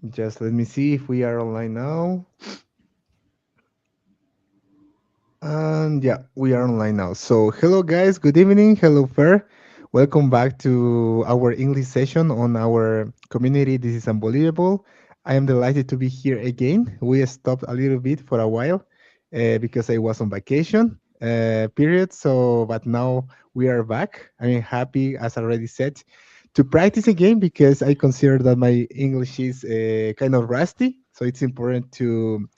Just let me see if we are online now. And yeah, we are online now. So, hello guys, good evening. Hello, Fer. Welcome back to our English session on our community. This is unbelievable. I am delighted to be here again. We stopped a little bit for a while because I was on vacation period. So, but now we are back. I'm happy, as I already said, to practice again because I consider that my English is kind of rusty. So it's important to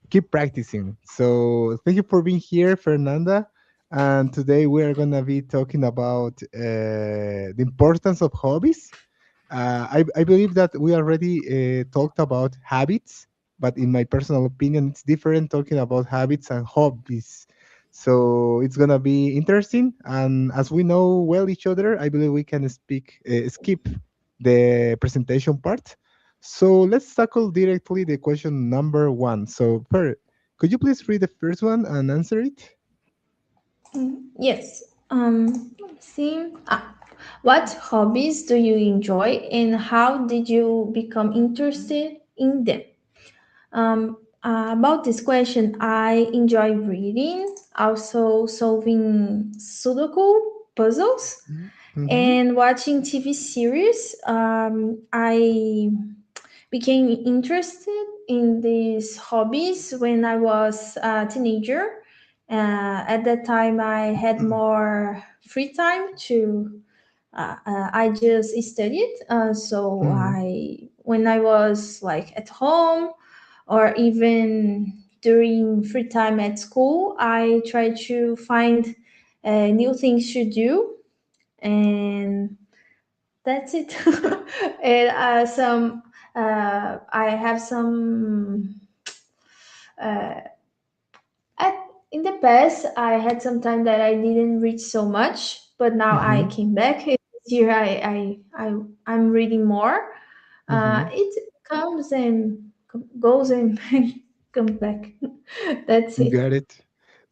keep practicing. So thank you for being here, Fernanda. And today we are gonna be talking about the importance of hobbies. I believe that we already talked about habits, but in my personal opinion, it's different talking about habits and hobbies. So it's gonna be interesting. And as we know well each other, I believe we can skip the presentation part. So let's tackle directly the question number one. So, Per, could you please read the first one and answer it? Yes. Let's see. What hobbies do you enjoy and how did you become interested in them? About this question, I enjoy reading, also solving Sudoku puzzles, Mm-hmm. and watching TV series. I became interested in these hobbies when I was a teenager. At that time, I had more free time to. I just studied, so Mm-hmm. when I was like at home or even during free time at school, I try to find new things to do, and that's it. And I have some. Uh, at, in the past, I had some time that I didn't read so much, but now I Mm-hmm. came back. This year, I'm reading more. Mm-hmm. It comes and goes and comes back. That's it. Got it.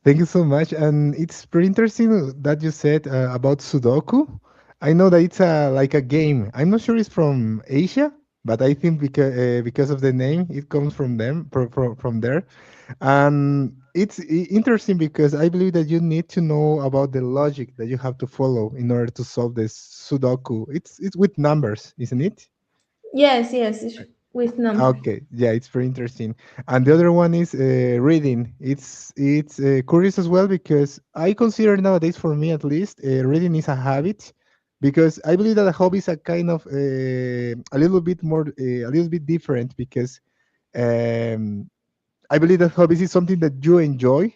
Thank you so much. And it's pretty interesting that you said about Sudoku. I know that it's like a game. I'm not sure it's from Asia, but I think because of the name, it comes from from there. And it's interesting because I believe that you need to know about the logic that you have to follow in order to solve this Sudoku. It's with numbers, isn't it? Yes, yes, it's with number. Okay, yeah, it's very interesting. And the other one is reading. It's curious as well because I consider nowadays, for me at least, reading is a habit because I believe that a hobby is a kind of a little bit more, a little bit different because um, I believe that hobbies is something that you enjoy,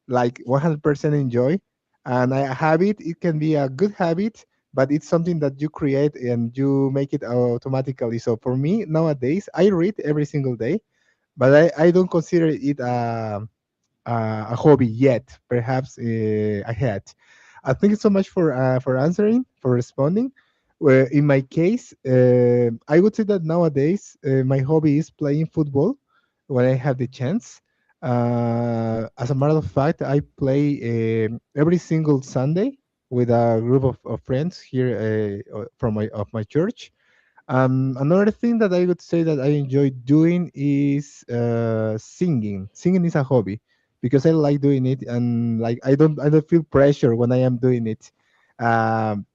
like 100% enjoy, and a habit, it can be a good habit, but it's something that you create and you make it automatically. So for me nowadays, I read every single day, but I don't consider it a hobby yet. Perhaps I had. Thank you so much for answering, for responding. Well, in my case, I would say that nowadays my hobby is playing football when I have the chance. As a matter of fact, I play every single Sunday with a group of friends here from my church. Another thing that I would say that I enjoy doing is singing. Singing is a hobby because I like doing it, and like I don't feel pressure when I am doing it. Um,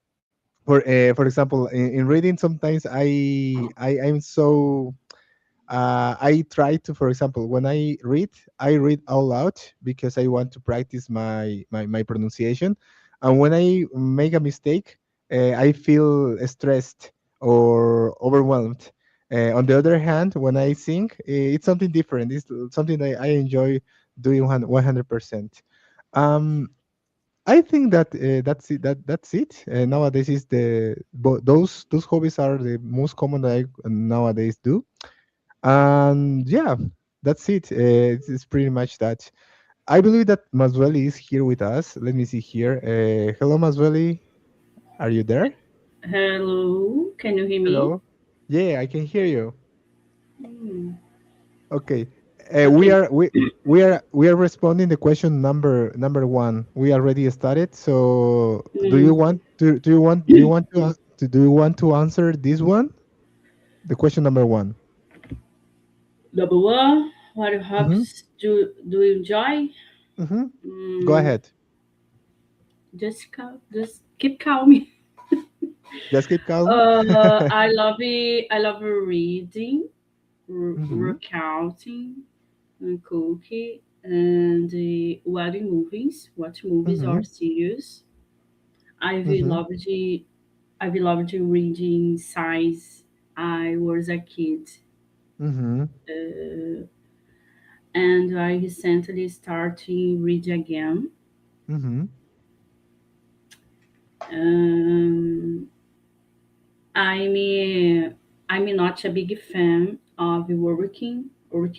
for example, in reading, sometimes I'm so I try to, for example, when I read out loud because I want to practice my pronunciation. And when I make a mistake, I feel stressed or overwhelmed. On the other hand, when I sing, it's something different. It's something that I enjoy doing 100%. Um, I think that that's it. That's it. Nowadays is those hobbies are the most common that I nowadays do, and yeah, that's it. It's pretty much that. I believe that Masweli is here with us. Let me see here. Hello, Masweli. Are you there? Hello, can you hear me? Hello. Yeah, I can hear you. Hmm. Okay. We Okay. are we are responding the question number one. We already started. So Mm. do you want to do you want to answer this one? The question number one. Number one, what Mm-hmm. hobbies do you enjoy? Mm-hmm. Go Mm, ahead. just keep calm. Just keep calm. I love reading, Mm-hmm. recounting, and cooking, and watching movies. Watch movies Mm-hmm. or series. I've Mm-hmm. loved I've loved reading since I was a kid, Mm-hmm. uh, and I recently started read again. Mm-hmm. Um, I'm I'm not a big fan of working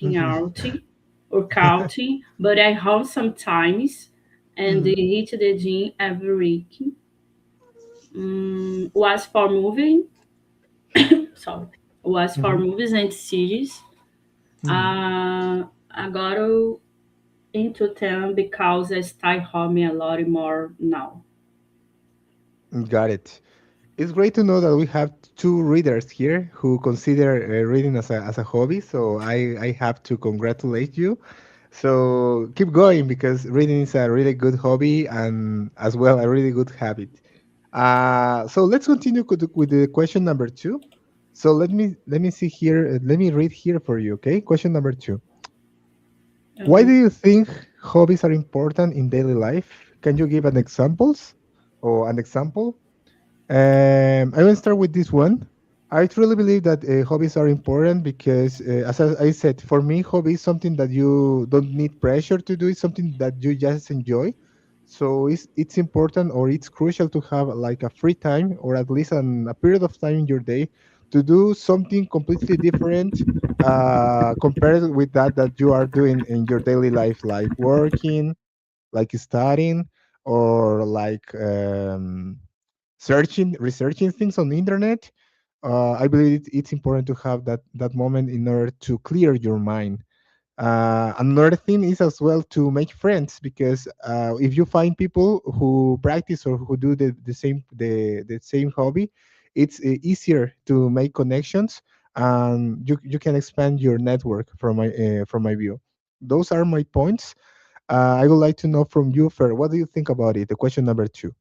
Mm-hmm. out or counting, but I have sometimes and Mm-hmm. hit the gym every week. Was for moving, sorry, was for Mm-hmm. movies and series. I got into them because I stay home a lot more now. Got it. It's great to know that we have two readers here who consider reading as a hobby. So I have to congratulate you. So keep going because reading is a really good hobby and as well a really good habit. So let's continue with the question number two. So let me see here. Let me read here for you. Okay, question number two. Why do Okay. you think hobbies are important in daily life? Can you give an examples or an example? I will start with this one. I truly believe that hobbies are important because, as I said, for me, hobby is something that you don't need pressure to do. It's something that you just enjoy. So it's important or it's crucial to have like a free time or at least a period of time in your day to do something completely different compared with that you are doing in your daily life, like working, like studying, or like researching things on the internet. I believe it's important to have that moment in order to clear your mind. Another thing is as well to make friends because if you find people who practice or who do the same hobby, it's easier to make connections and you can expand your network from my view. Those are my points. I would like to know from you, Fer, what do you think about it? The question number two.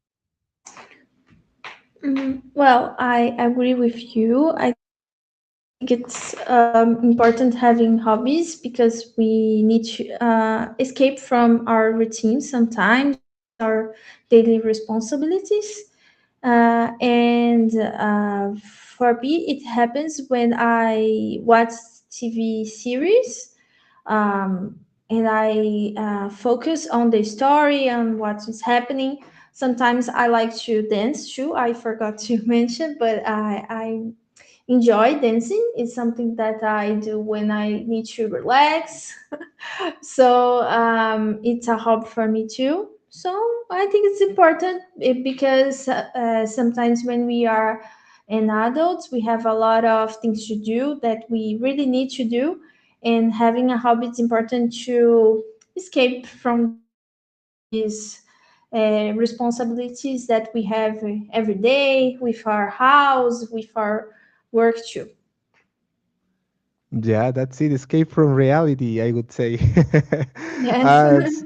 Well, I agree with you. I think it's important having hobbies because we need to escape from our routine sometimes with our daily responsibilities. And for me, it happens when I watch TV series, and I focus on the story and what is happening. Sometimes I like to dance too. I forgot to mention, but I enjoy dancing. It's something that I do when I need to relax. So it's a hobby for me too. So I think it's important because sometimes when we are an adult, we have a lot of things to do that we really need to do, and having a hobby is important to escape from these responsibilities that we have every day with our house, with our work too. Yeah, that's it. Escape from reality, I would say. Yes.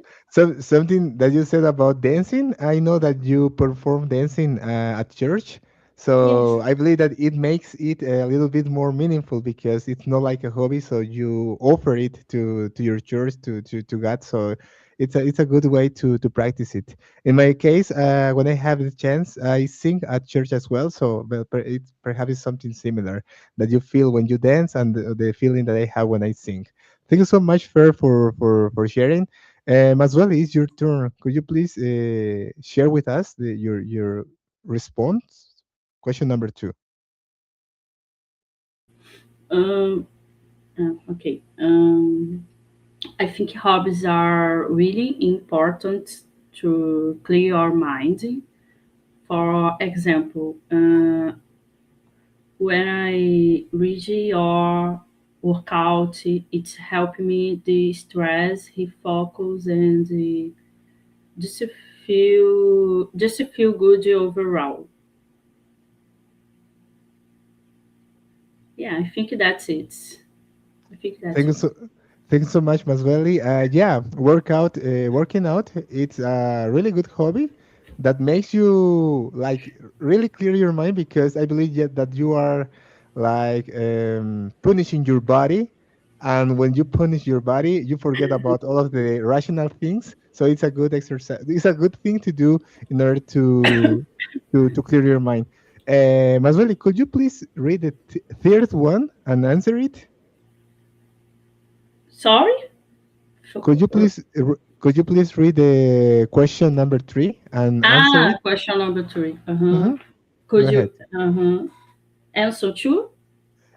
Something that you said about dancing. I know that you perform dancing at church, Yes. so I believe that it makes it a little bit more meaningful because it's not like a hobby. So you offer it to your church to God. So it's a good way to practice it. In my case, when I have the chance, I sing at church as well. So, but it perhaps it's something similar that you feel when you dance and the feeling that I have when I sing. Thank you so much, Fer, for sharing. As well, it's your turn. Could you please share with us your response? Question number two. Um, okay. I think hobbies are really important to clear our mind. For example, when I read or work out, it's helping me de-stress, refocus, and just to feel good overall. Yeah, I think that's it. I think that's Thank you it. so, thank you so much, Masweli. Yeah, working out. It's a really good hobby that makes you like really clear your mind because I believe that you are like punishing your body, and when you punish your body, you forget about all of the rational things. So it's a good exercise. It's a good thing to do in order to clear your mind. Masweli, could you please read the third one and answer it? Sorry? Could you please read the question number three and answer it? Question number three. Uh-huh. Hmm. Go Could ahead. you answer too?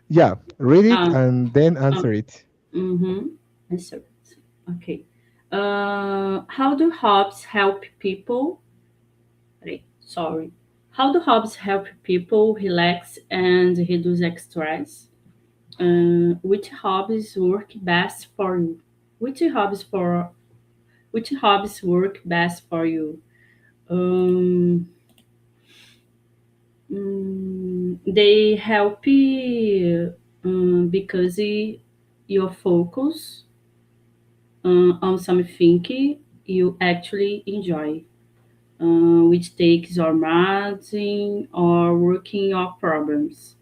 Yeah, read it Um, and then um, answer it. mm-hmm. Answer it. Okay. How do hobbies help people? Wait, sorry. How do hobbies help people relax and reduce stress? Which hobbies work best for you? Which hobbies for which hobbies work best for you? Um, they help you because you focus on something you actually enjoy, which takes your margin or working your problems.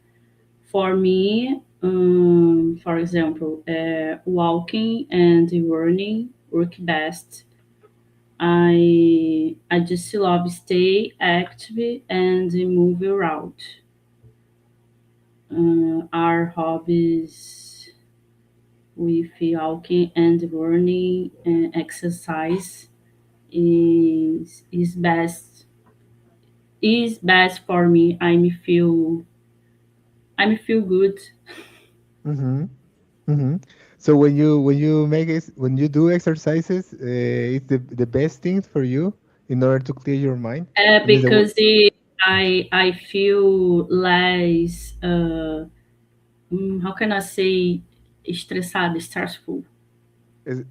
For me, for example, walking and running work best. I just love stay active and move around. Our hobbies with walking and running and exercise is best for me. I feel good. Mm-hmm. Mm-hmm. So when you do exercises, it's the best thing for you in order to clear your mind. It means Because I feel less how can I say estressada, stressful,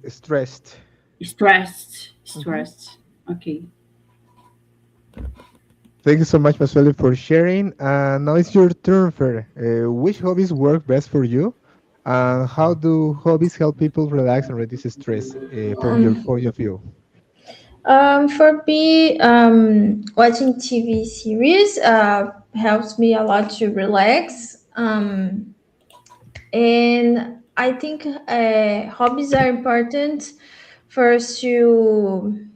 stressed. Mm-hmm. stressed. Okay. Thank you so much, Masweli, for sharing. Now it's your turn, Fer. Which hobbies work best for you? And how do hobbies help people relax and reduce stress from your Um, point of view? for me, watching TV series helps me a lot to relax. And I think hobbies are important for us to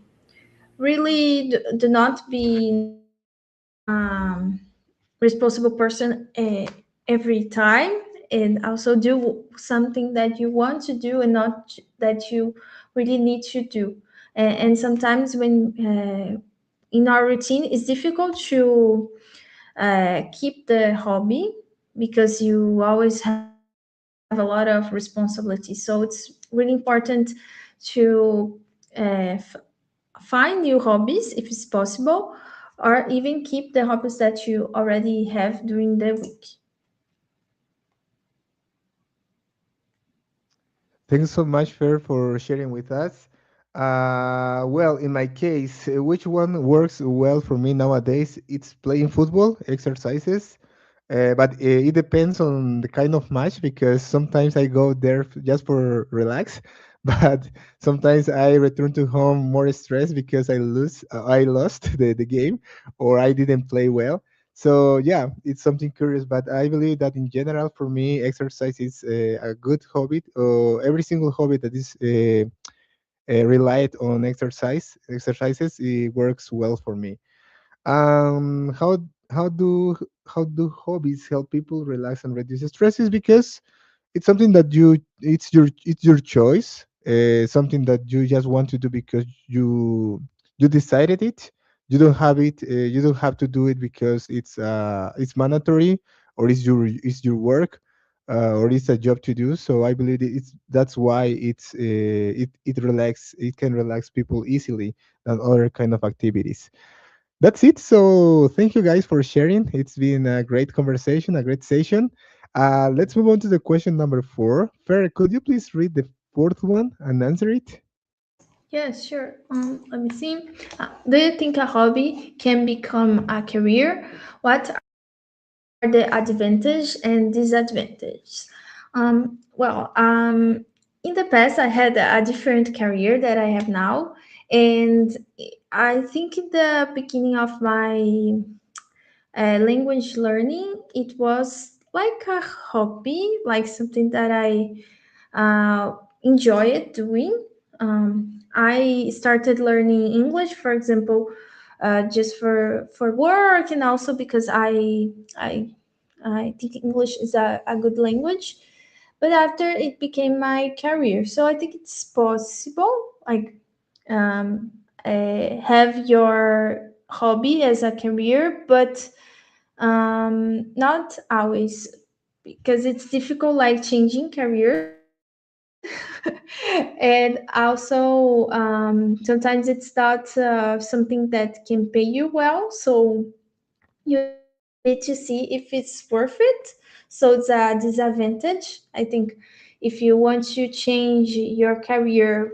really do not be responsible person every time, and also do something that you want to do and not that you really need to do. And sometimes when in our routine it's difficult to keep the hobby because you always have a lot of responsibility, so it's really important to find new hobbies if it's possible, or even keep the hobbies that you already have during the week. Thanks so much, Fer, for sharing with us. Well, in my case, which one works well for me nowadays? It's playing football, exercises, but it depends on the kind of match because sometimes I go there just for relax, but sometimes I return to home more stressed because I lost the game, or I didn't play well. So yeah, it's something curious, but I believe that in general, for me, exercise is a good hobby. Every single hobby that is relied on exercises, it works well for me. How do how do hobbies help people relax and reduce stress? Is because it's something that it's your choice, something that you just want to do because you decided it. You don't have it, you don't have to do it because it's mandatory, or it's your work, or it's a job to do. So I believe it's that's why it can relax people easily than other kind of activities. That's it. So thank you guys for sharing. It's been a great conversation, a great session. Let's move on to the question number four. Farah, could you please read the fourth one and answer it? Yes, sure. Let me see. Do you think a hobby can become a career? What are the advantages and disadvantages? Well, in the past, I had a different career that I have now, and I think in the beginning of my language learning, it was like a hobby, like something that I enjoyed doing. I started learning English, for example, just for work, and also because I I think English is a good language. But after it became my career, so I think it's possible, like um, have your hobby as a career, but not always, because it's difficult, like changing careers. And also sometimes it's not something that can pay you well, so you need to see if it's worth it. So it's a disadvantage, I think. If you want to change your career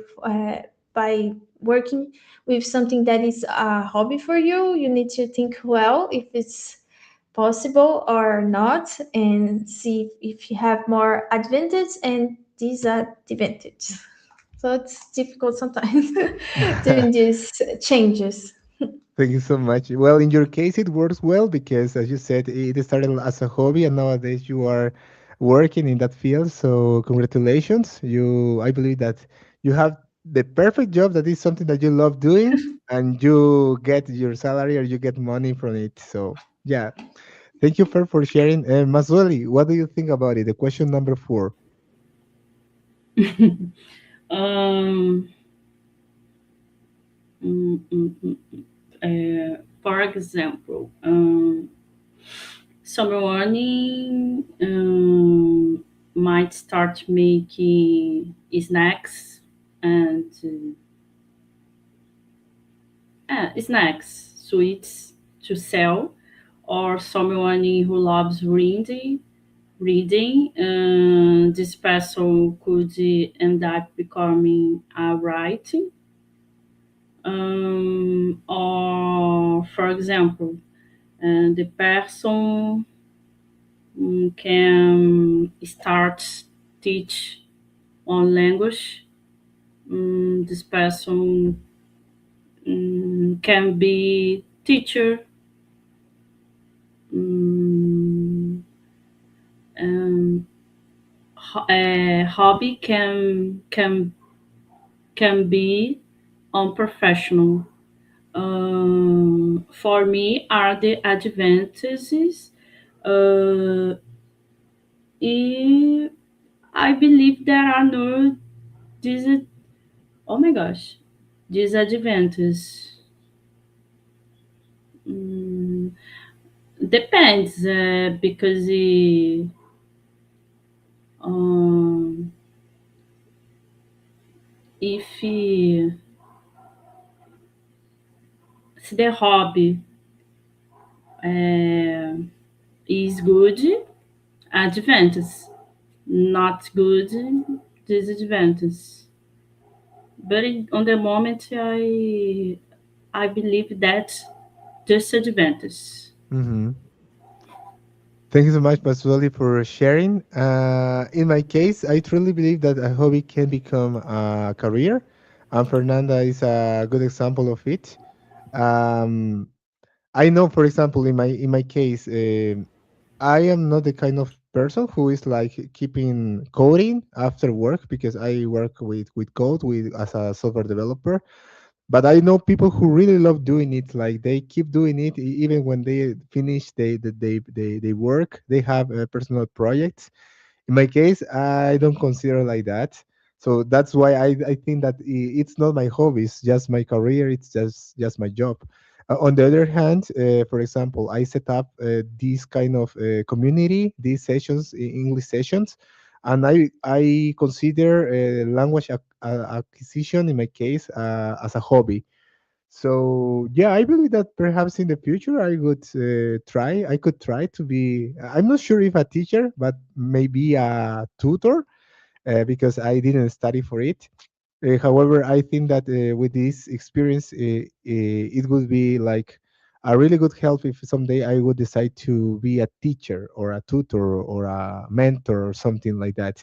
by working with something that is a hobby for you, you need to think well if it's possible or not, and see if you have more advantage and disadvantage. So it's difficult sometimes doing these changes. Thank you so much. Well, in your case, it works well because, as you said, it started as a hobby, and nowadays you are working in that field. So, congratulations! I believe that you have the perfect job. That is something that you love doing, and you get your salary or you get money from it. So, yeah, thank you for sharing. Masoli, what do you think about it? The question number four. um, for example, someone might start making snacks and snacks, sweets to sell, or someone who loves reading. This person could end up becoming a writer. Or, for example, the person can start teach one language. This person can be teacher. Um, um, a hobby can be unprofessional. For me, are the advantages. Uh, e I believe there are no dis. Oh my gosh, disadvantages. Mm, depends, because um, if se the hobby uh, is good, advantage. Not good, disadvantage. But on the moment, I believe that disadvantage. Mm-hmm. Thank you so much, Masuli, for sharing. In my case, I truly believe that a hobby can become a career, and Fernanda is a good example of it. Um, I know, for example, in my case, I am not the kind of person who is like keeping coding after work because I work with code with as a software developer. But I know people who really love doing it. Like they keep doing it even when they finish they work. They have personal projects. In my case, I don't consider like that. So that's why I think that it's not my hobby. It's just my career. It's just my job. On the other hand, for example, I set up this kind of community, these sessions, English sessions, and I consider language acquisition in my case as a hobby. So yeah, I believe that perhaps in the future I would try. I could try to be. I'm not sure if a teacher, but maybe a tutor because I didn't study for it. However, I think that with this experience, it would be like a really good help if someday I would decide to be a teacher or a tutor or a mentor or something like that.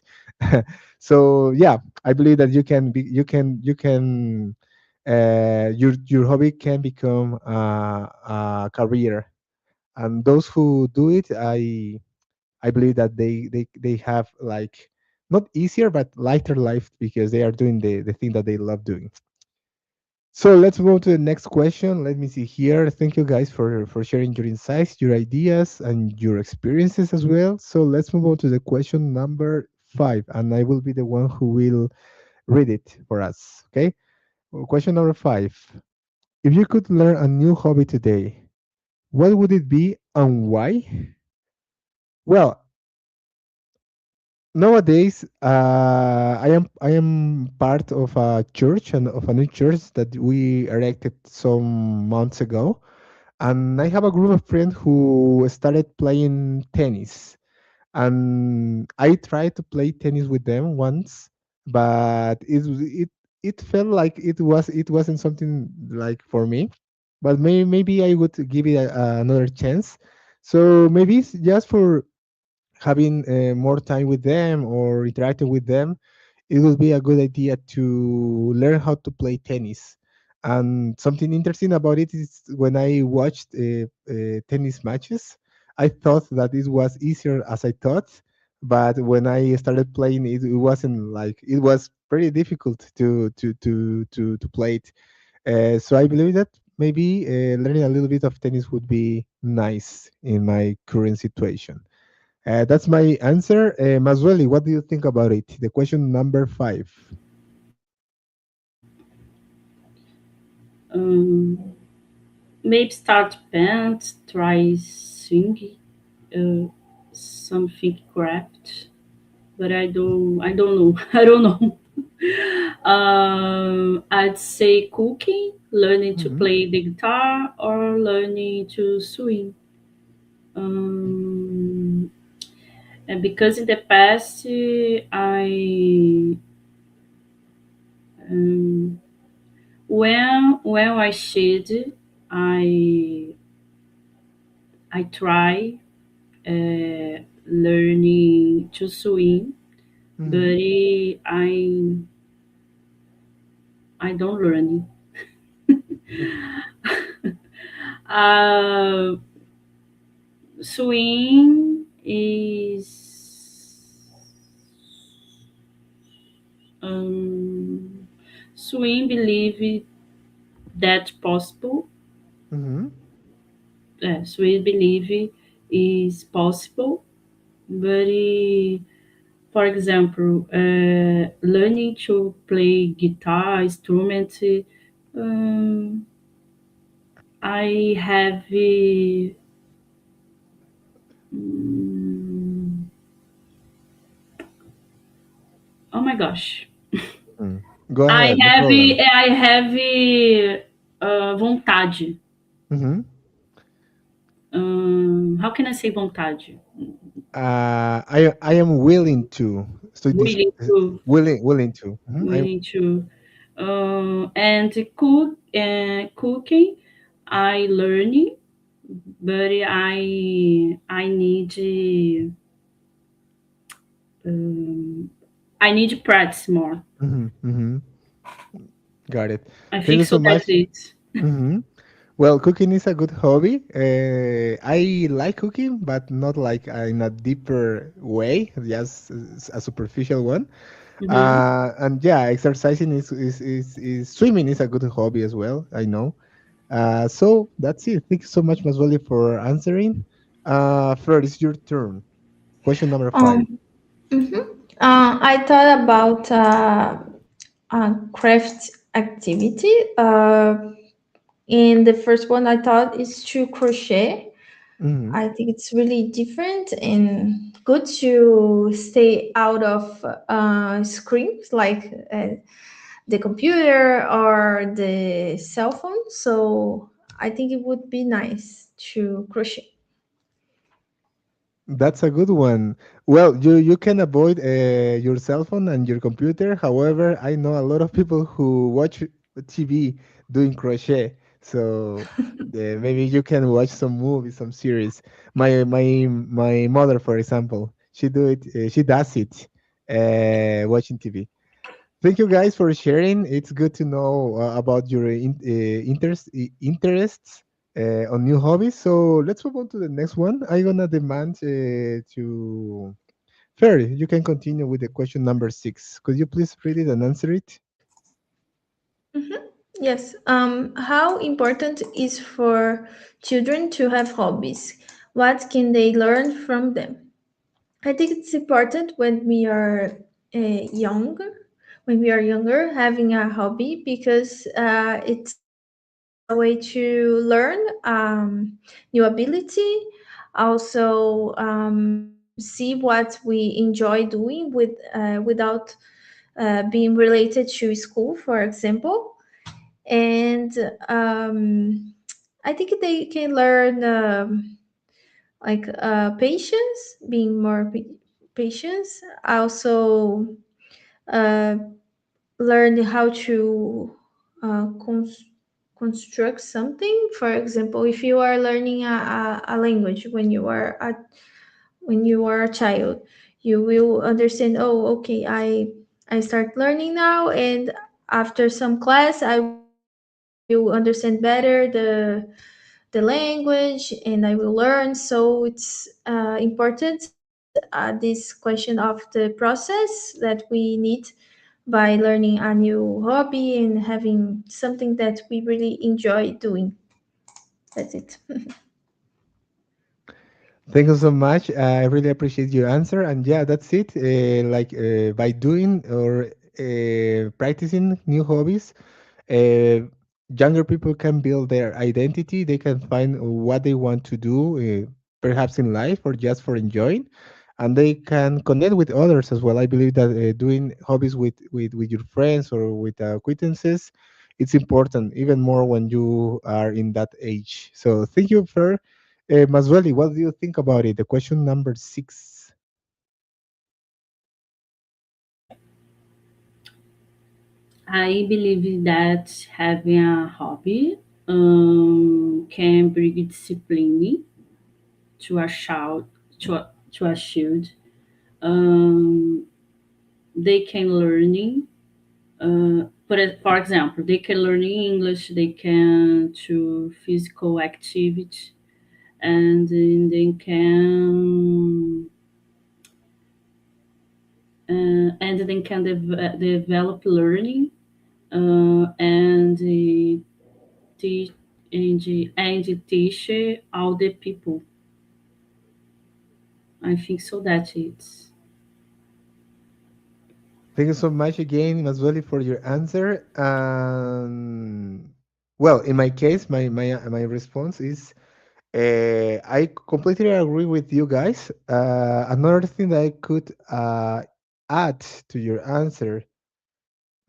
So yeah, I believe that your hobby can become a career, and those who do it, I believe that they have like not easier but lighter life because they are doing the thing that they love doing. So let's move to the next question. Let me see here. Thank you guys for sharing your insights, your ideas, and your experiences as well. So let's move on to the question number 5, and I will be the one who will read it for us. Okay. Well, question number 5. If you could learn a new hobby today, what would it be and why? Well, nowadays, I am part of a church and of a new church that we erected some months ago, and I have a group of friends who started playing tennis, and I tried to play tennis with them once, but it felt like it wasn't something like for me, but maybe I would give it another chance. So maybe it's just for having more time with them or interacting with them, it would be a good idea to learn how to play tennis. And something interesting about it is when I watched tennis matches, I thought that it was easier as I thought, but when I started playing it, it wasn't like it was pretty difficult to play it. So I believe that maybe learning a little bit of tennis would be nice in my current situation. That's my answer. Masweli, what do you think about it? The question number 5. Um, Maybe start band, try sing, uh, something craft, but I don't know. I don't know. I'd say cooking, learning to Hmm. play the guitar, or learning to swim. Um, and because in the past um, when I should, I I try learning to swim, but Hmm. I don't learn. uh, Swim is um, swim believe that possible. Hmm. Swim believe is possible, but for example, learning to play guitar instrument, um, I have mm, oh my gosh, Hmm. Go ahead, no problem. I have vontade. Hmm. How can I say vontade? I am willing to. So this Willing to, willing to. Mhm. willing to, and cooking. I learning, but I need um, I need practice more. Hmm. Got it. I Thank think you so. so much. That's it. Hmm. Well, cooking is a good hobby. I like cooking, but not like in a deeper way, just a superficial one. Hmm. And yeah, exercising is swimming is a good hobby as well. I know. So that's it. Thank you so much, Maswali, for answering. Fred, it's your turn. Question number 5. Um, mhm. I thought about a craft activity. In the first one, I thought is to crochet. Mm-hmm. I think it's really different and good to stay out of screens like the computer or the cell phone. So I think it would be nice to crochet. That's a good one. Well, you can avoid your cell phone and your computer. However, I know a lot of people who watch TV doing crochet. So maybe you can watch some movies, some series. My mother, for example, she do it. She does it watching TV. Thank you guys for sharing. It's good to know about your interests on new hobbies. So let's move on to the next one. I'm gonna demand to Ferry. You can continue with the question number 6. Could you please read it and answer it? Mhm. Yes. How important is for children to have hobbies? What can they learn from them? I think it's important when we are younger, when we are younger, having a hobby because it's a way to learn new ability, also see what we enjoy doing without being related to school, for example. And I think they can learn patience, being more patience. Also uh, learn how to construct something. For example, if you are learning a language when you are a child, you will understand. Oh, okay, I start learning now, and after some class, I will understand better the language, and I will learn. So it's important, this question of the process that we need by learning a new hobby and having something that we really enjoy doing. That's it. Thank you so much. I really appreciate your answer. And yeah, that's it. By doing or practicing new hobbies, uh, younger people can build their identity. They can find what they want to do, perhaps in life or just for enjoying, and they can connect with others as well. I believe that doing hobbies with your friends or with acquaintances, it's important even more when you are in that age. So thank you for Masweli. What do you think about it? The question number 6. I believe that having a hobby can bring discipline to a child. To a child. Um, they can learning. For example, they can learn English. They can to physical activity, and then they can develop learning and teach and teach all the people. I think so that it's Thank you so much again, Masweli, for your answer. Well, in my case, my response is I completely agree with you guys. Another thing that I could add to your answer.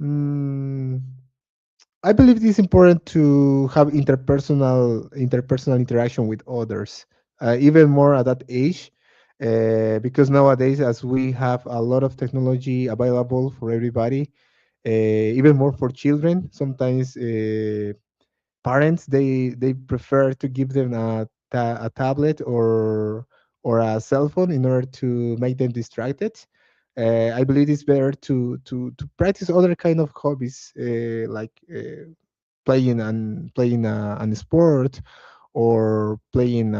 mm, I believe it is important to have interpersonal interaction with others, even more at that age, because nowadays, as we have a lot of technology available for everybody, even more for children, sometimes parents they prefer to give them a tablet or a cell phone in order to make them distracted. I believe it's better to practice other kind of hobbies playing an sport or playing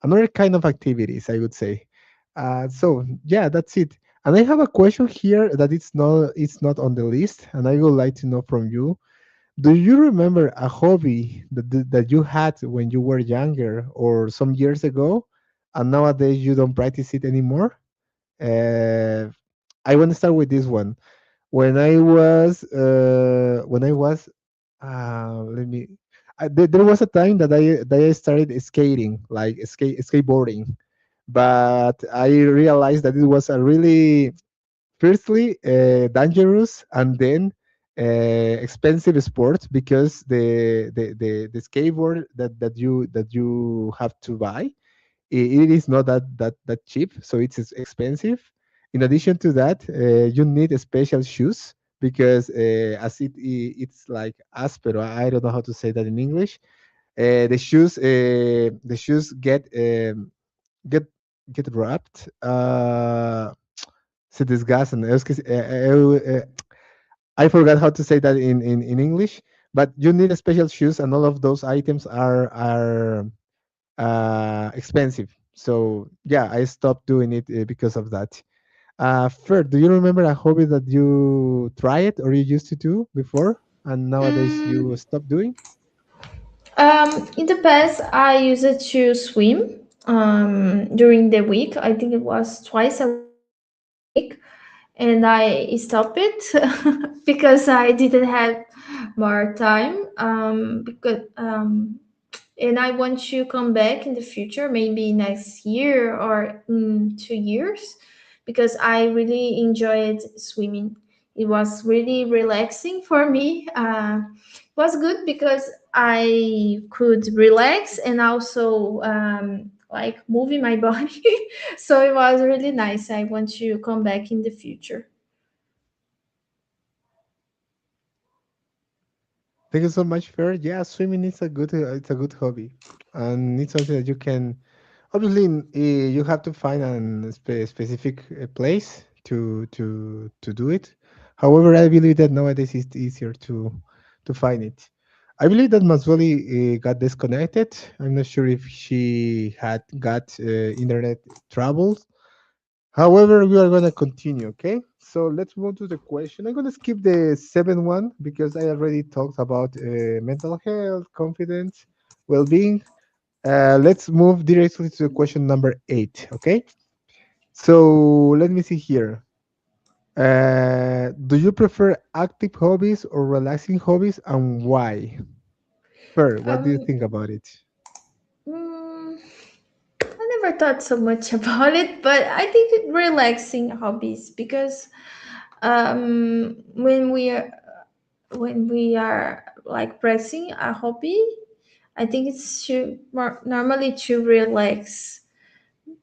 another kind of activities, I would say. So yeah, that's it. And I have a question here that it's not on the list, and I would like to know from you. Do you remember a hobby that you had when you were younger or some years ago, and nowadays you don't practice it anymore? Uh, I want to start with this one. Let me. There was a time that I started skating, like skateboarding, but I realized that it was a really firstly dangerous and then expensive sport because the skateboard that you have to buy it is not that cheap, so it's expensive. In addition to that, you need special shoes because as it's like áspero. I don't know how to say that in English. The shoes get get wrapped. Se desgastan. I forgot how to say that in English. But you need a special shoes, and all of those items are expensive. So yeah, I stopped doing it because of that. Fer, do you remember a hobby that you tried or you used to do before, and nowadays Mm, you stop doing? in the past, I used to swim during the week. I think it was twice a week, and I stopped it because I didn't have more time. And I want to come back in the future, maybe next year or in 2 years, because I really enjoyed swimming. It was really relaxing for me. It was good because I could relax and also like moving my body. So it was really nice. I want to come back in the future. Thank you so much, Fer. Yeah, swimming is a good hobby, and it's something that you can obviously you have to find a specific place to do it. However, I believe that nowadays it's easier to find it. I believe that Maswali got disconnected. I'm not sure if she had got internet troubles. However, we are going to continue, okay? So let's move to the question. I'm going to skip the seventh one because I already talked about mental health, confidence, well being. Let's move directly to question number eight, okay? So let me see here. Do you prefer active hobbies or relaxing hobbies, and why? Per, what do you Um, think about it? mm, I never thought so much about it, but I think relaxing hobbies because when we are like pressing a hobby, I think it's to normally to relax.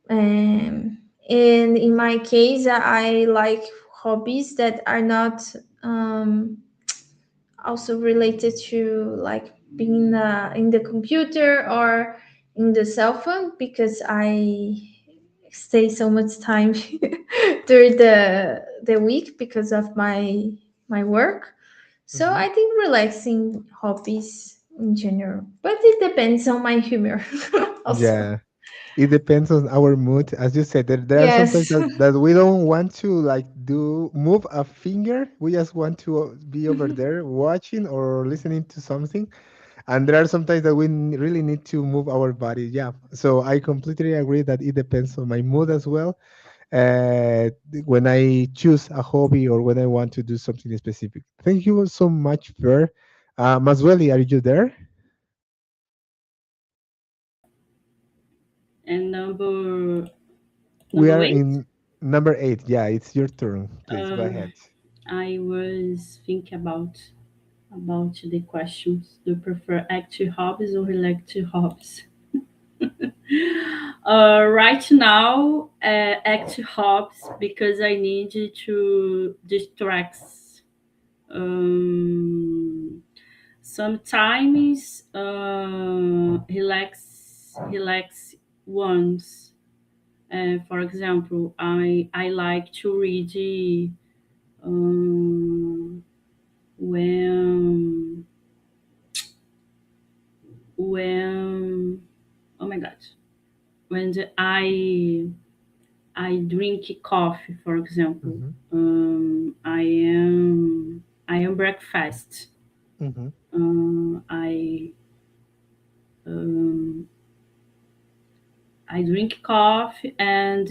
Um, and in my case, I like hobbies that are not um, also related to like being in the computer or in the cell phone because I stay so much time during the week because of my work. So Hmm. I think relaxing hobbies in general, but it depends on my humor also. Yeah. It depends on our mood. As you said, there are sometimes Yes. that we don't want to like do move a finger. We just want to be over there watching or listening to something. And there are sometimes that we really need to move our body. Yeah. So I completely agree that it depends on my mood as well. When I choose a hobby or when I want to do something specific. Thank you so much, Fer. Masweli, are you there? And We number are eight. in number eight. Yeah, it's your turn. Please go Uh, ahead. I was thinking about the questions. Do you prefer active hobbies or relaxing hobbies? Right now, active hobbies because I need to distract. Um, Sometimes relax ones. For example, I like to read um, when when oh my god, when I drink coffee, for example. Mm-hmm. I am breakfast. Mm-hmm. Um, I drink coffee and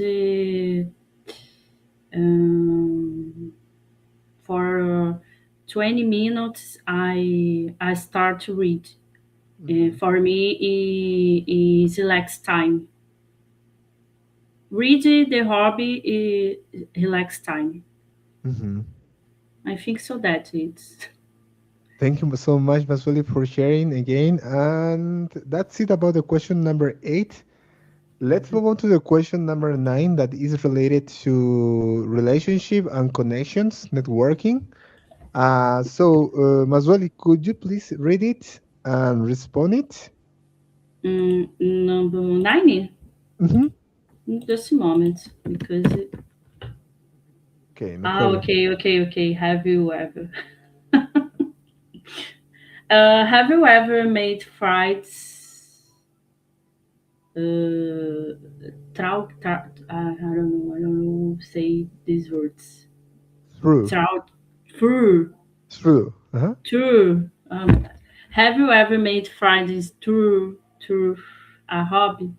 for 20 minutes I start to read. Mm-hmm. For me, is relax time. Reading the hobby is relax time. Mm-hmm. I think so that it's Thank you so much, Masuli, for sharing again. And that's it about the question number eight. Let's move on to the question number nine that is related to relationship and connections, networking. Maswali, could you please read it and respond it? Number 9. Mm-hmm. Just a moment, because Okay, no problem. okay. Have you ever? Have you ever made frieds? I don't know. Say these words. True. Trout, fur, True. Uh-huh. true. Have you ever made friends through a hobby?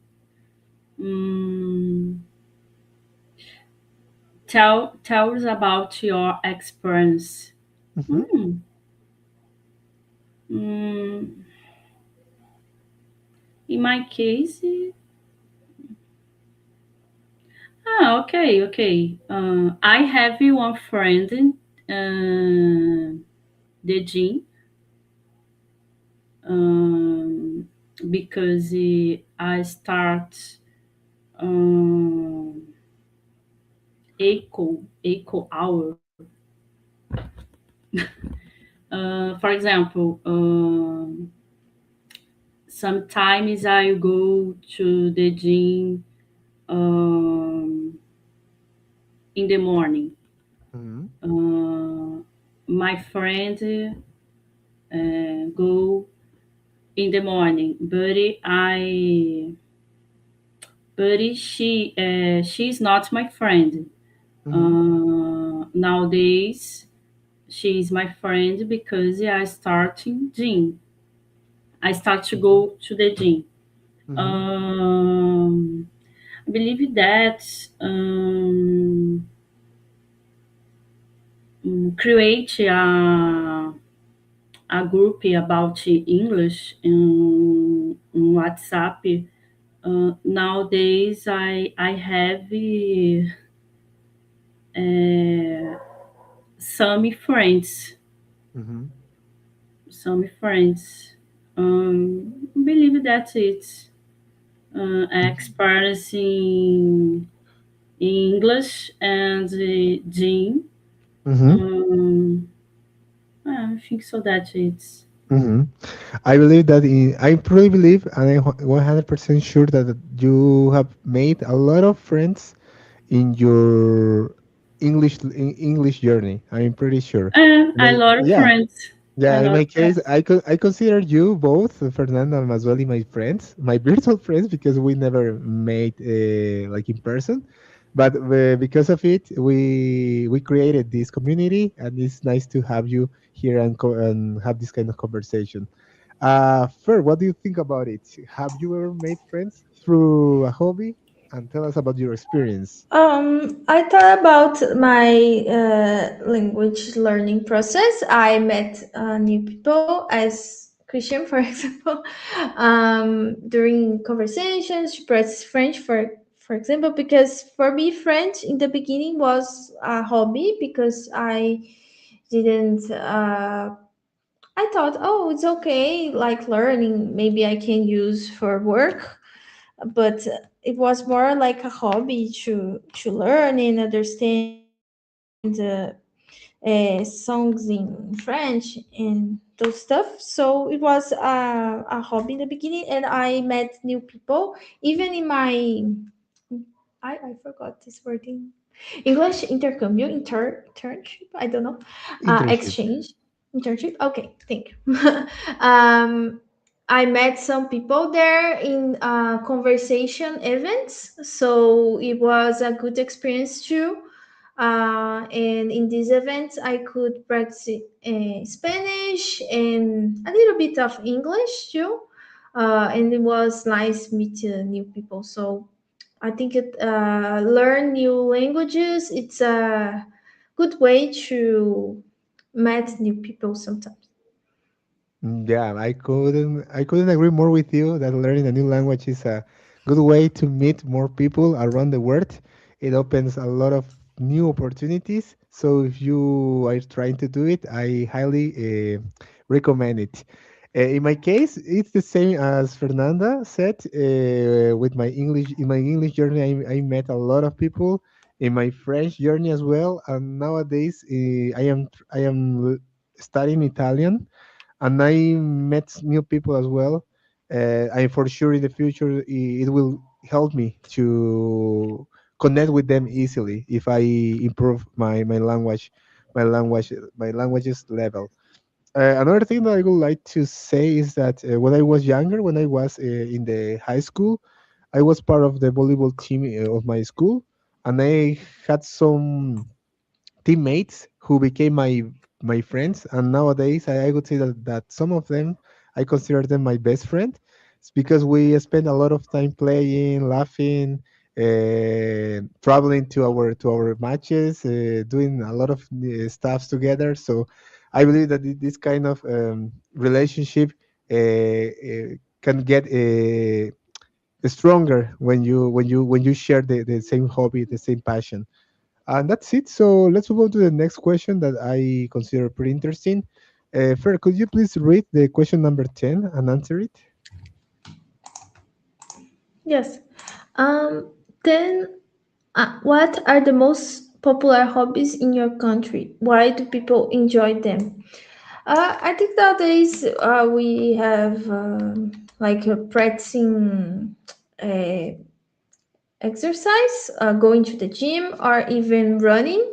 Mm, tell us about your experience. Mm-hmm. Mm, mm, in my case, okay. I have one friend, the Jean, um, because I start um, echo hour. For example, sometimes I go to the gym in the morning. Mm-hmm. My friend go in the morning, but she's not my friend. Mm-hmm. Nowadays, she's my friend because I starting gym. I start to Mm-hmm. go to the gym. Mm-hmm. Um, I believe that create a group about English in WhatsApp. Nowadays, I have some friends, Mm-hmm. some friends. Believe that it's experiencing English and Gene. Mm-hmm. Um, I think so that it's. Mm-hmm. I believe that I truly believe, and I'm 100% sure that you have made a lot of friends in your English journey. I'm pretty sure. A Like, lot of yeah, friends. yeah, A in lot my of case, friends. I consider you both, Fernando and Maswali, my friends, my virtual friends, because we never made like in person. But because of it, we created this community, and it's nice to have you here and have this kind of conversation. Fer, what do you think about it? Have you ever made friends through a hobby? And tell us about your experience. I thought about my language learning process. I met new people as Christian, for example, during conversations. She practiced French, for example, because for me, French in the beginning was a hobby because I didn't. I thought, oh, it's okay, like learning. Maybe I can use for work, but it was more like a hobby to learn and understand songs in French and those stuff. So it was a hobby in the beginning, and I met new people. Even in my I forgot this word in English, intercambio, internship. I don't know, Internship. exchange, internship. Okay, thank you. um, I met some people there in conversation events, so it was a good experience too. And in these events, I could practice Spanish and a little bit of English too. And it was nice meeting new people. So I think it learn new languages. It's a good way to meet new people sometimes. Yeah, I couldn't agree more with you that learning a new language is a good way to meet more people around the world. It opens a lot of new opportunities. So if you are trying to do it, I highly recommend it. In my case, it's the same as Fernanda said. With my English, in my English journey, I met a lot of people. In my French journey as well, and nowadays I am studying Italian, and I met new people as well. I for sure in the future it will help me to connect with them easily if I improve my language, my languages level. Another thing that I would like to say is that when I was younger, when I was in the high school, I was part of the volleyball team of my school, and I had some teammates who became my friends, and nowadays I would say that some of them I consider them my best friend. It's because we spend a lot of time playing, laughing, traveling to our matches, doing a lot of stuff together. So I believe that this kind of relationship can get stronger when you share the same hobby, the same passion. And that's it. So let's move on to the next question that I consider pretty interesting. Fer, could you please read the question number 10 and answer it? Yes. Then, what are the most popular hobbies in your country? Why do people enjoy them? I think nowadays we have like practicing uh, exercise, going to the gym, or even running.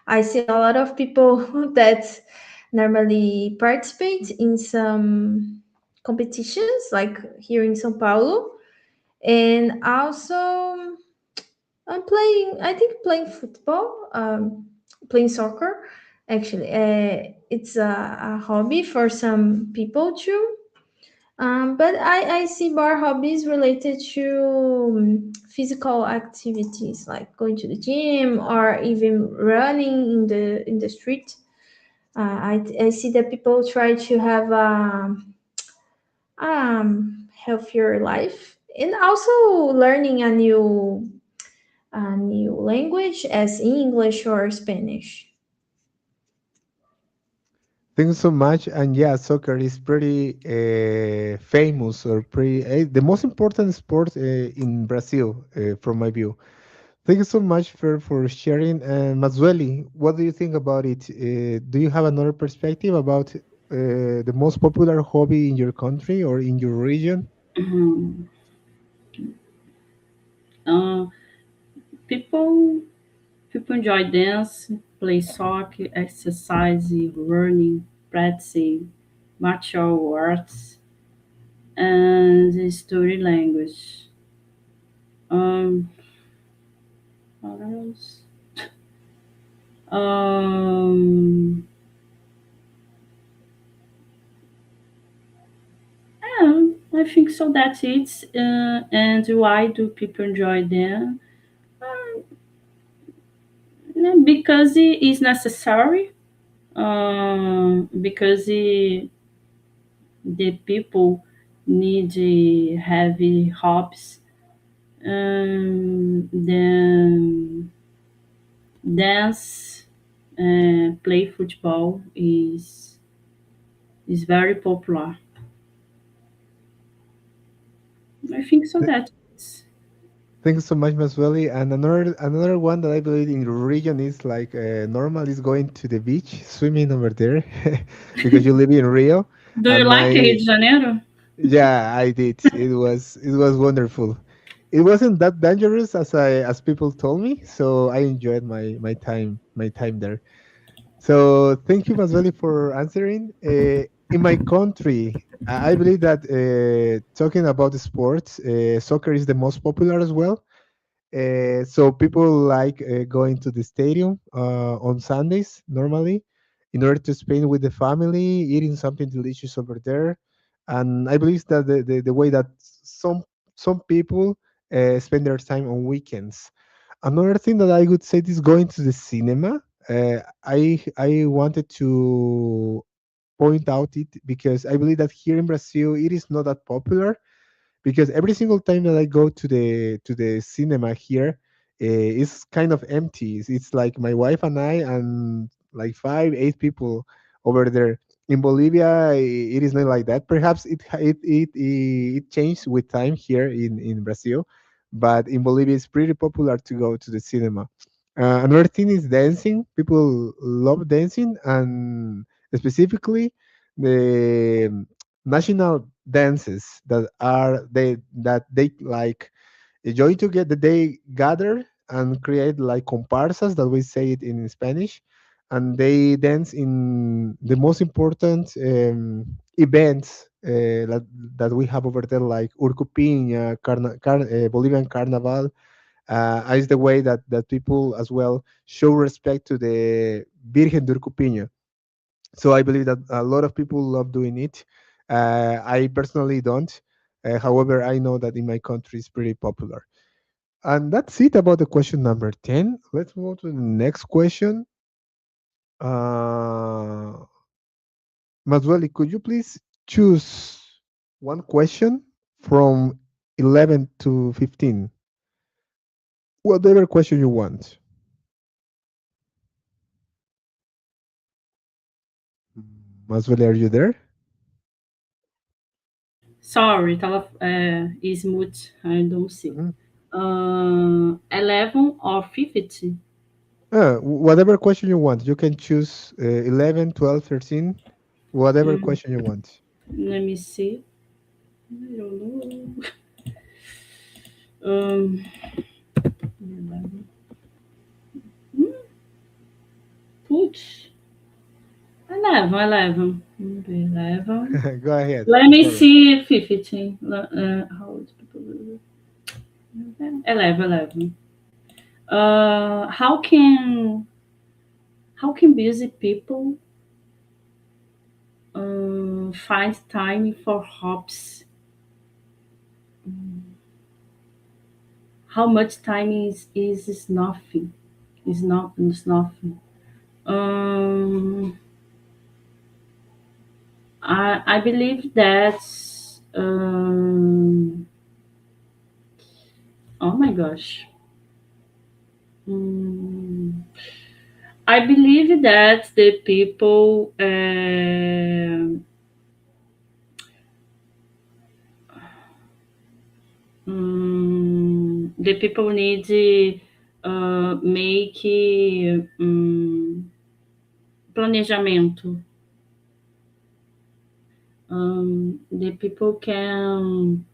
I see a lot of people that normally participate in some competitions, like here in São Paulo, and also I'm playing. I think playing football, playing soccer. Actually, it's a hobby for some people too. But I see more hobbies related to physical activities like going to the gym or even running in the street. I see that people try to have healthier life and also learning a new language as English or Spanish. Thanks so much. And yeah, soccer is pretty famous or pretty the most important sport in Brazil, from my view. Thank you so much for sharing. Mazzueli, what do you think about it? Do you have another perspective about the most popular hobby in your country or in your region? Mhm. Uh, people people enjoy dance, play soccer, exercise, running, practicing martial arts, and study language. Um, what else? Um, yeah, I think so. That's it. And why do people enjoy them? Because it is necessary. Because the people need heavy hobbies. Then dance, play football is very popular. I think so that Thanks so much, Masweli. And another one that I believe in the region is like normal is going to the beach, swimming over there, because you live in Rio, Do you and like Rio I de Janeiro? yeah I did. It was wonderful. It wasn't that dangerous as people told me, so I enjoyed my time there. So thank you, Masweli, for answering. In my country, I believe that talking about the sports, soccer is the most popular as well. So people like going to the stadium on Sundays normally in order to spend with the family, eating something delicious over there. And I believe that the way that some people spend their time on weekends. Another thing that I would say is going to the cinema. I wanted to point out it because I believe that here in Brazil it is not that popular because every single time that I go to the cinema here, it's kind of empty. It's like my wife and I and like five, eight people over there. In Bolivia, it is not like that. Perhaps it changed with time here in Brazil, but in Bolivia, it's pretty popular to go to the cinema. Another thing is dancing. People love dancing, and specifically the national dances that they like join together. They gather and create like comparsas that we say it in Spanish, and they dance in the most important events that we have over there, like Urcupiña, Bolivian Carnival. Is the way that people as well show respect to the Virgen de Urcupiña. So I believe that a lot of people love doing it. I personally don't. However, I know that in my country it's pretty popular. And that's it about the question number 10. Let's move to the next question. Uh, Masweli, could you please choose one question from 11 to 15? Whatever question you want. Masweli, are you there? Sorry, tava, is mute. I don't see. Mhm. 11 or 50? Whatever question you want. You can choose 11, 12, 13, whatever Mm, question you want. let me see. I don't know. Um, 11. Hmm, putz. 11, 11. 11. Go ahead. Let me Sorry. see 15. How old people? 11, 11. How can busy people find time for hobbies? How much time is nothing? Is nothing. Um, I believe that. Oh my gosh. Um, I believe that the people. The people need make planejamento. The people can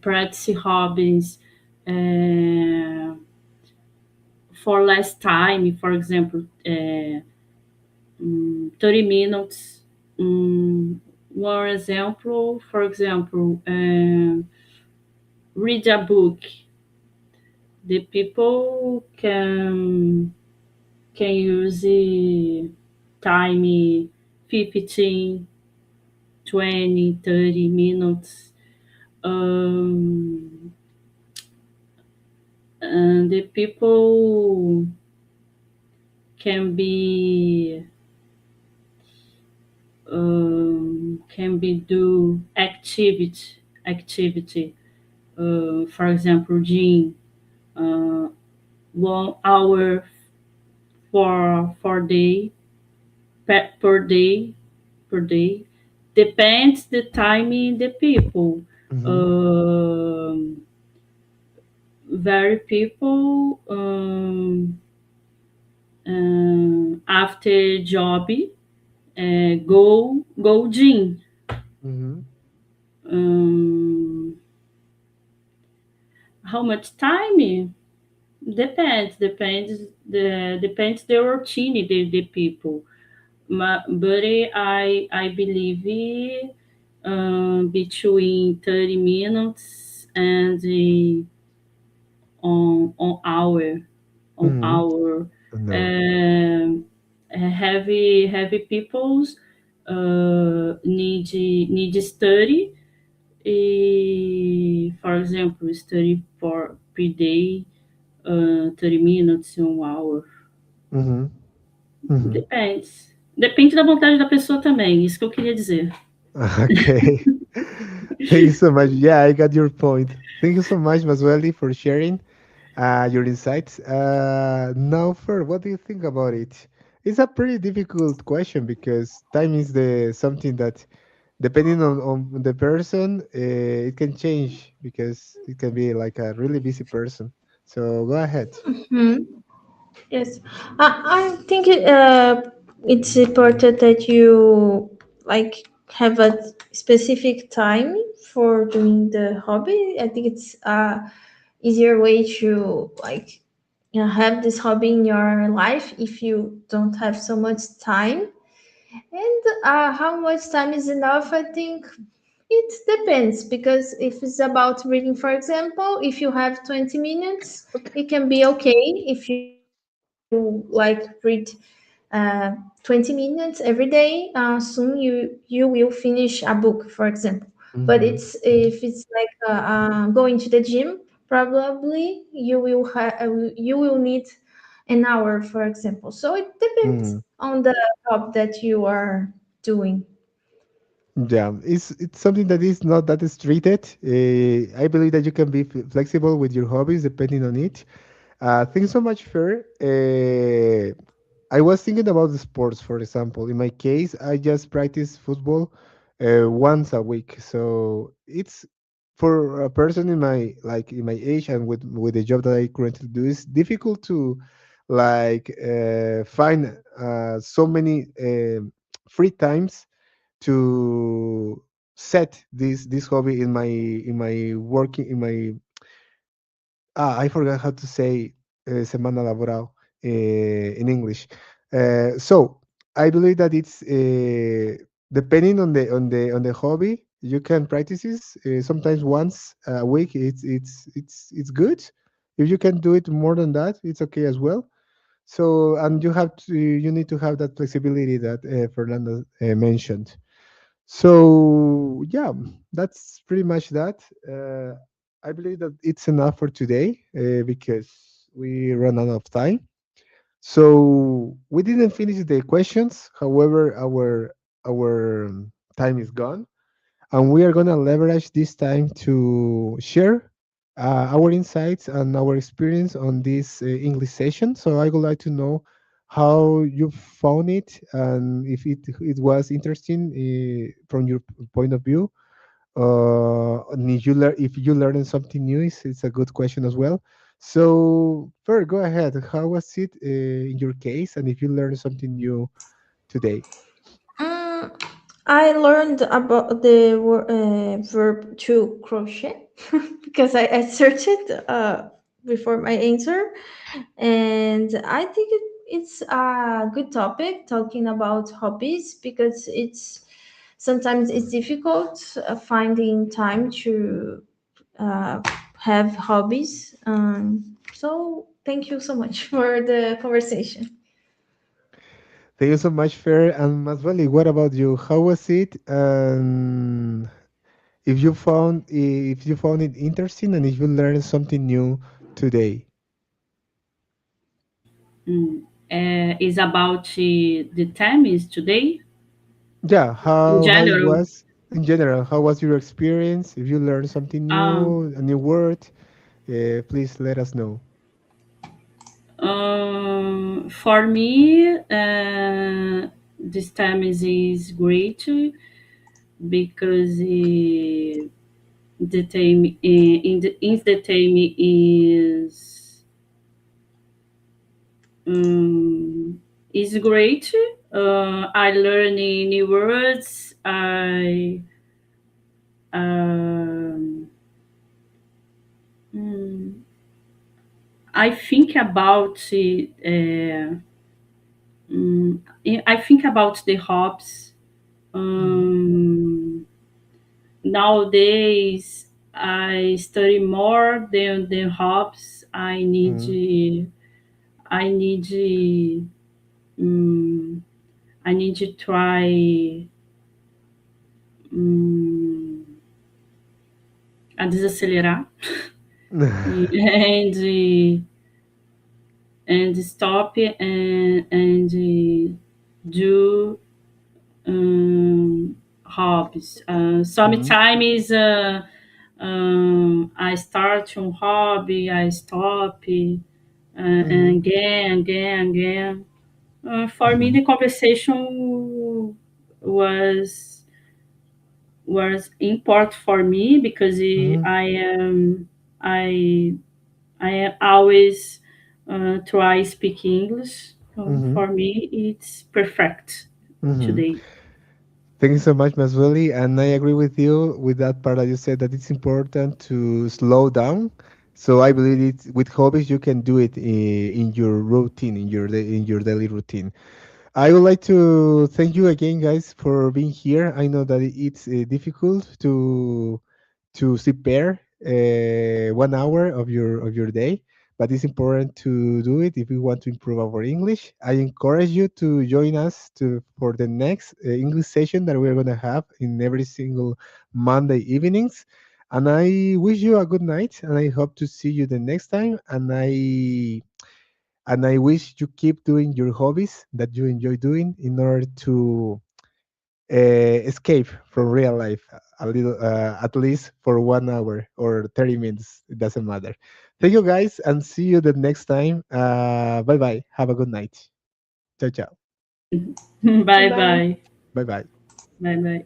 practice hobbies uh, for less time. For example, 30 minutes. One example, for example, read a book. The people can use time 15, 20, 30 minutes. Um, and the people can be do activity. For example, gym, uh, 1 hour for day per day depends the timing the people. Hmm. um, very people after job go gym. Hmm. um, how much time depends the routine the people. But I believe between 30 minutes and on Hmm. hour. No. Um, heavy peoples need study. For example, study for per day, 30 minutes, 1 hour. Hmm. Hmm. Depende da vontade da pessoa também, isso que eu queria dizer. Okay. Thank you so much. Yeah, I got your point. Thank you so much, Masweli, for sharing your insights. Now, Fer, what do you think about it? It's a pretty difficult question because time is the something that, depending on the person, it can change because it can be like a really busy person. So go ahead. Mhm. Yes, I think it's important that you like have a specific time for doing the hobby. I think it's a easier way to like, you know, have this hobby in your life if you don't have so much time. And how much time is enough? I think it depends, because if it's about reading, for example, if you have 20 minutes, it can be okay if you like read 20 minutes every day. Soon you will finish a book, for example. But it's, Hmm. if it's like going to the gym, probably you will need an hour, for example. So it depends Hmm. on the job that you are doing. Yeah, it's something that is not that restricted. I believe that you can be flexible with your hobbies depending on it. Thanks so much, Fer. I was thinking about the sports, for example. In my case, I just practice football once a week. So it's for a person in my like in my age and with the job that I currently do, it's difficult to like find so many free times to set this hobby in my working in my I forgot how to say semana laboral in English. So I believe that it's depending on the hobby you can practice this sometimes once a week. It's good. If you can do it more than that, it's okay as well. So and you need to have that flexibility that Fernando mentioned. So yeah, that's pretty much that. I believe that it's enough for today because we run out of time. So we didn't finish the questions. However, our time is gone, and we are gonna leverage this time to share our insights and our experience on this English session. So I would like to know how you found it and if it was interesting from your point of view. And if you learned something new, it's a good question as well. So, Fer, go ahead. How was it in your case, and if you learned something new today? Mm, I learned about the verb to crochet because I searched it before my answer, and I think it's a good topic talking about hobbies, because it's sometimes it's difficult finding time to uh, have hobbies. So thank you so much for the conversation. Thank you so much, Fer. And Maswali, what about you? How was it? And if you found it interesting, and if you learned something new today? Is about the time is today Yeah, in how it general. was in general. How was your experience? If you learned something Um, new, a new word, please let us know. for me, this time is great because the time in the time um, is great. I learn new words. Um, mm, I think about I think about the hobbies. Mhm. Um, Nowadays, I study more than hobbies. Mhm. I need um, I need to try um, a desacelerar and stop and do hobbies. Mhm. Sometimes I start one hobby, I stop, and Mhm. again. For me, Mhm. the conversation was important for me because Mhm. I I always try speak English. So Hmm. for me, it's perfect Hmm. today. Thank you so much, Masweli. And I agree with you with that part that you said that it's important to slow down. So I believe it's with hobbies you can do it in your routine, in your daily routine. I would like to thank you again, guys, for being here. I know that it's difficult to spare 1 hour of your day, but it's important to do it if we want to improve our English. I encourage you to join us to for the next English session that we're gonna have in every single Monday evenings. And I wish you a good night, and I hope to see you the next time. And I wish you keep doing your hobbies that you enjoy doing in order to escape from real life a little, at least for 1 hour or 30 minutes. It doesn't matter. Thank you guys, and see you the next time. Bye bye. Have a good night. Ciao, ciao. Bye Goodbye. bye. Bye bye. Bye bye.